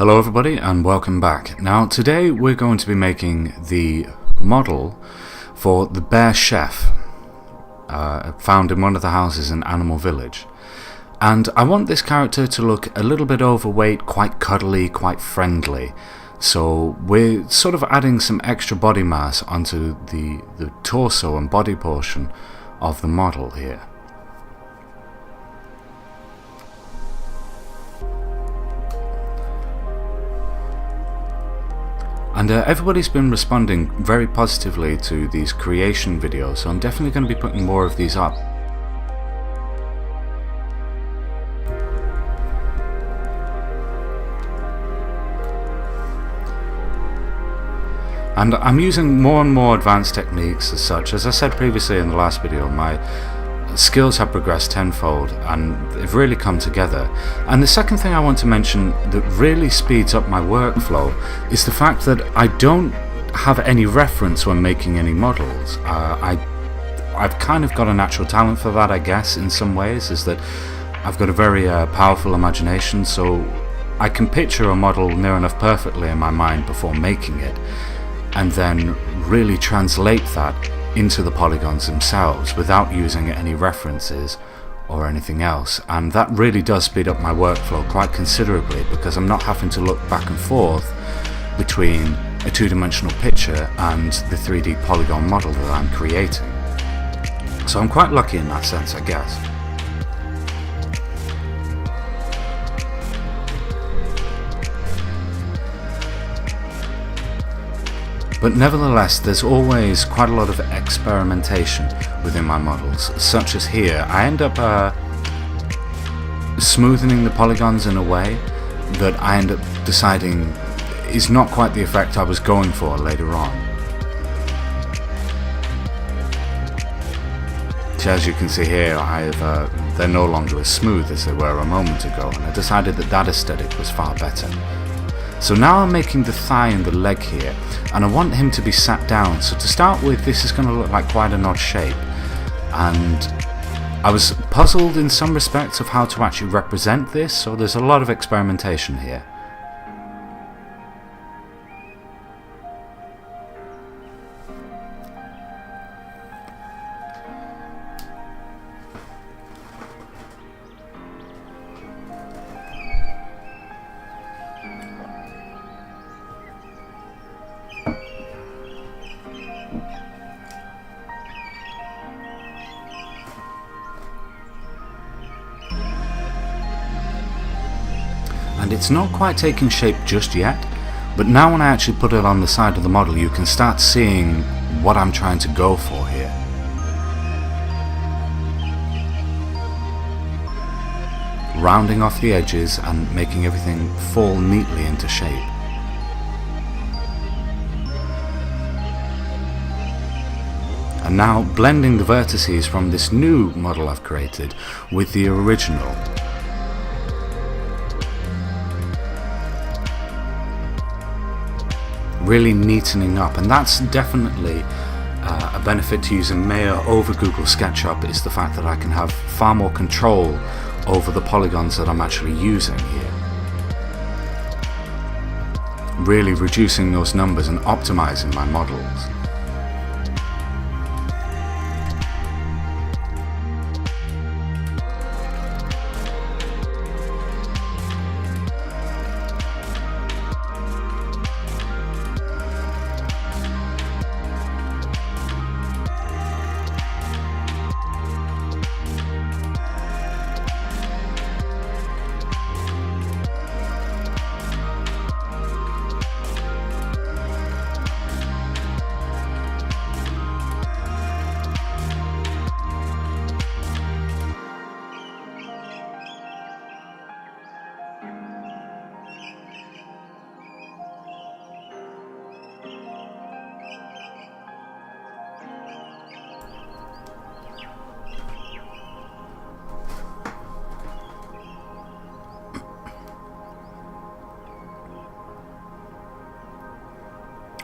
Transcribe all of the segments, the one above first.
Hello everybody and welcome back. Now today we're going to be making the model for the bear chef found in one of the houses in Animal Village. And I want this character to look a little bit overweight, quite cuddly, quite friendly. So we're sort of adding some extra body mass onto the torso and body portion of the model here. And everybody's been responding very positively to these creation videos, so I'm definitely going to be putting more of these up. And I'm using more and more advanced techniques as such. As I said previously in the last video, my skills have progressed tenfold and they've really come together. And the second thing I want to mention that really speeds up my workflow is the fact that I don't have any reference when making any models. I've kind of got a natural talent for that, I guess, in some ways, is that I've got a very powerful imagination, so I can picture a model near enough perfectly in my mind before making it, and then really translate that into the polygons themselves without using any references or anything else. And that really does speed up my workflow quite considerably, because I'm not having to look back and forth between a two-dimensional picture and the 3D polygon model that I'm creating. So I'm quite lucky in that sense, I guess. But nevertheless, there's always quite a lot of experimentation within my models, such as here. I end up smoothing the polygons in a way that I end up deciding is not quite the effect I was going for later on. So as you can see here, they're no longer as smooth as they were a moment ago, and I decided that that aesthetic was far better. So now I'm making the thigh and the leg here, and I want him to be sat down. So to start with, this is going to look like quite an odd shape, and I was puzzled in some respects of how to actually represent this, so there's a lot of experimentation here. And it's not quite taking shape just yet, but now when I actually put it on the side of the model, you can start seeing what I'm trying to go for here. Rounding off the edges and making everything fall neatly into shape. And now blending the vertices from this new model I've created with the original. Really neatening up, and that's definitely a benefit to using Maya over Google SketchUp, is the fact that I can have far more control over the polygons that I'm actually using here. Really reducing those numbers and optimizing my models.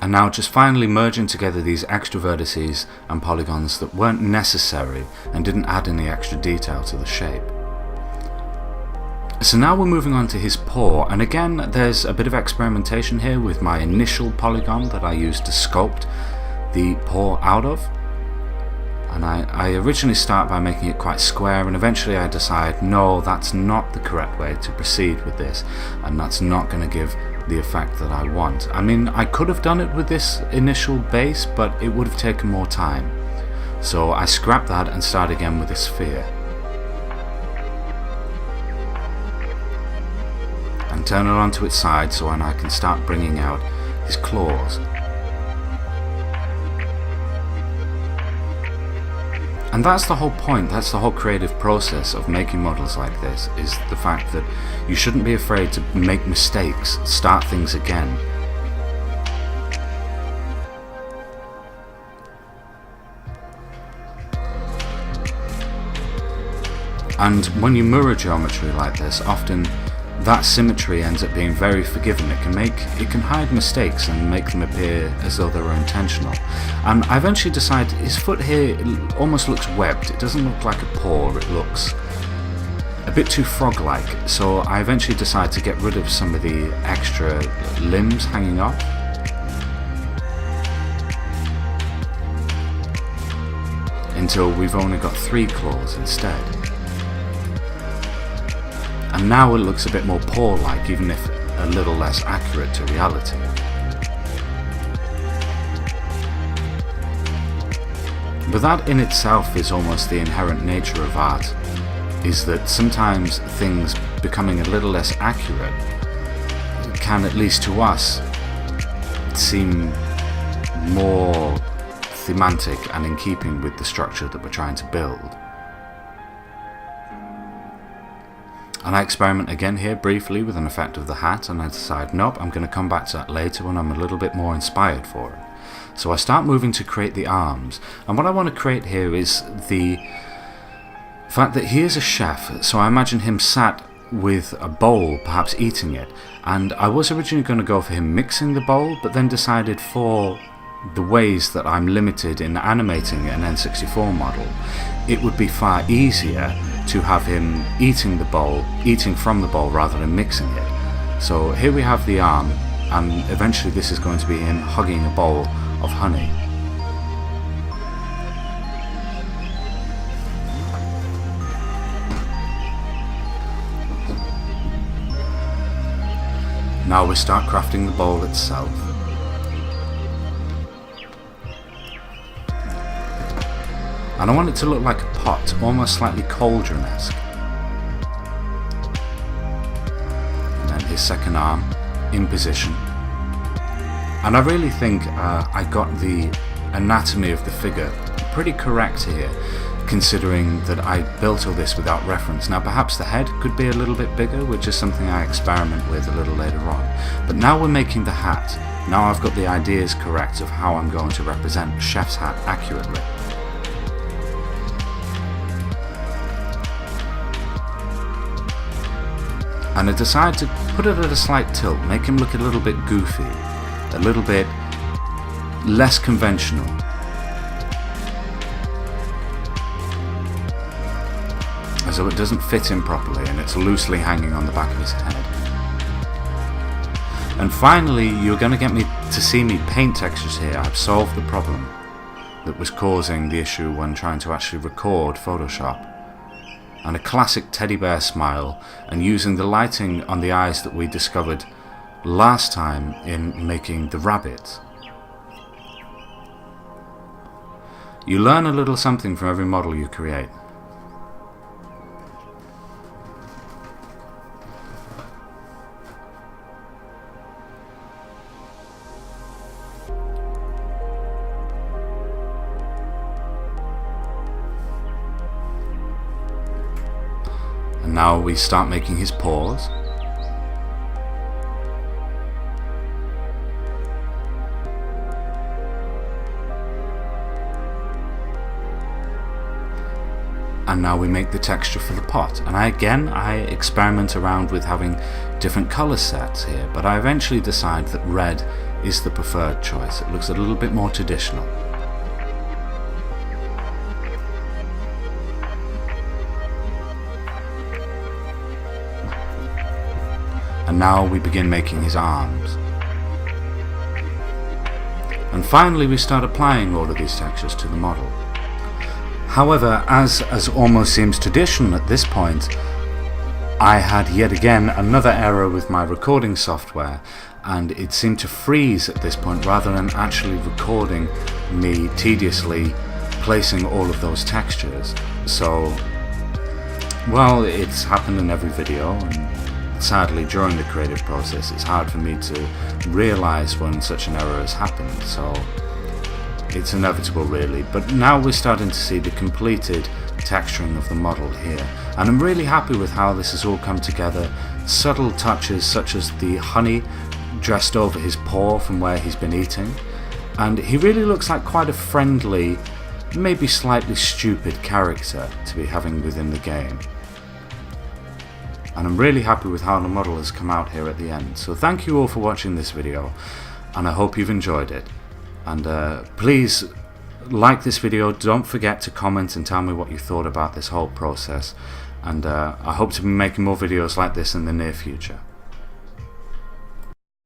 And now just finally merging together these extra vertices and polygons that weren't necessary and didn't add any extra detail to the shape. So now we're moving on to his paw, and again there's a bit of experimentation here with my initial polygon that I used to sculpt the paw out of. And I originally start by making it quite square, and eventually I decide no, that's not the correct way to proceed with this, and that's not going to give the effect that I want. I mean, I could have done it with this initial base, but it would have taken more time. So I scrapped that and start again with a sphere. And turn it onto its side so when I can start bringing out his claws. And that's the whole point, that's the whole creative process of making models like this, is the fact that you shouldn't be afraid to make mistakes, start things again. And when you mirror geometry like this, often that symmetry ends up being very forgiving. It can hide mistakes and make them appear as though they were intentional. And I eventually decided his foot here almost looks webbed. It doesn't look like a paw, it looks a bit too frog-like. So I eventually decided to get rid of some of the extra limbs hanging off. Until we've only got 3 claws instead. And now it looks a bit more paw-like, even if a little less accurate to reality. But that in itself is almost the inherent nature of art, is that sometimes things becoming a little less accurate can, at least to us, seem more thematic and in keeping with the structure that we're trying to build. And I experiment again here briefly with an effect of the hat, and I decide, nope, I'm going to come back to that later when I'm a little bit more inspired for it. So I start moving to create the arms, and what I want to create here is the fact that he is a chef, so I imagine him sat with a bowl, perhaps eating it, and I was originally going to go for him mixing the bowl, but then decided for the ways that I'm limited in animating an N64 model, it would be far easier to have him eating from the bowl rather than mixing it. So here we have the arm, and eventually this is going to be him hugging a bowl of honey. Now we start crafting the bowl itself. And I want it to look like a pot, almost slightly cauldron-esque. And then his second arm in position. And I really think I got the anatomy of the figure pretty correct here, considering that I built all this without reference. Now perhaps the head could be a little bit bigger, which is something I experiment with a little later on. But now we're making the hat. Now I've got the ideas correct of how I'm going to represent a chef's hat accurately. And I decide to put it at a slight tilt, make him look a little bit goofy, a little bit less conventional. As though it doesn't fit him properly and it's loosely hanging on the back of his head. And finally, you're going to get me to see me paint textures here. I've solved the problem that was causing the issue when trying to actually record Photoshop. And a classic teddy bear smile, and using the lighting on the eyes that we discovered last time in making the rabbit. You learn a little something from every model you create. And now we start making his paws. And now we make the texture for the pot. And I experiment around with having different color sets here, but I eventually decide that red is the preferred choice. It looks a little bit more traditional. and now we begin making his arms. And finally we start applying all of these textures to the model. However, as almost seems tradition at this point, I had yet again another error with my recording software, and it seemed to freeze at this point rather than actually recording me tediously placing all of those textures. So, well, it's happened in every video, and sadly during the creative process it's hard for me to realize when such an error has happened, so it's inevitable really. But now we're starting to see the completed texturing of the model here, and I'm really happy with how this has all come together. Subtle touches such as the honey dressed over his paw from where he's been eating, and he really looks like quite a friendly, maybe slightly stupid character to be having within the game. And I'm really happy with how the model has come out here at the end. So thank you all for watching this video, and I hope you've enjoyed it. And please like this video, don't forget to comment and tell me what you thought about this whole process, and I hope to be making more videos like this in the near future.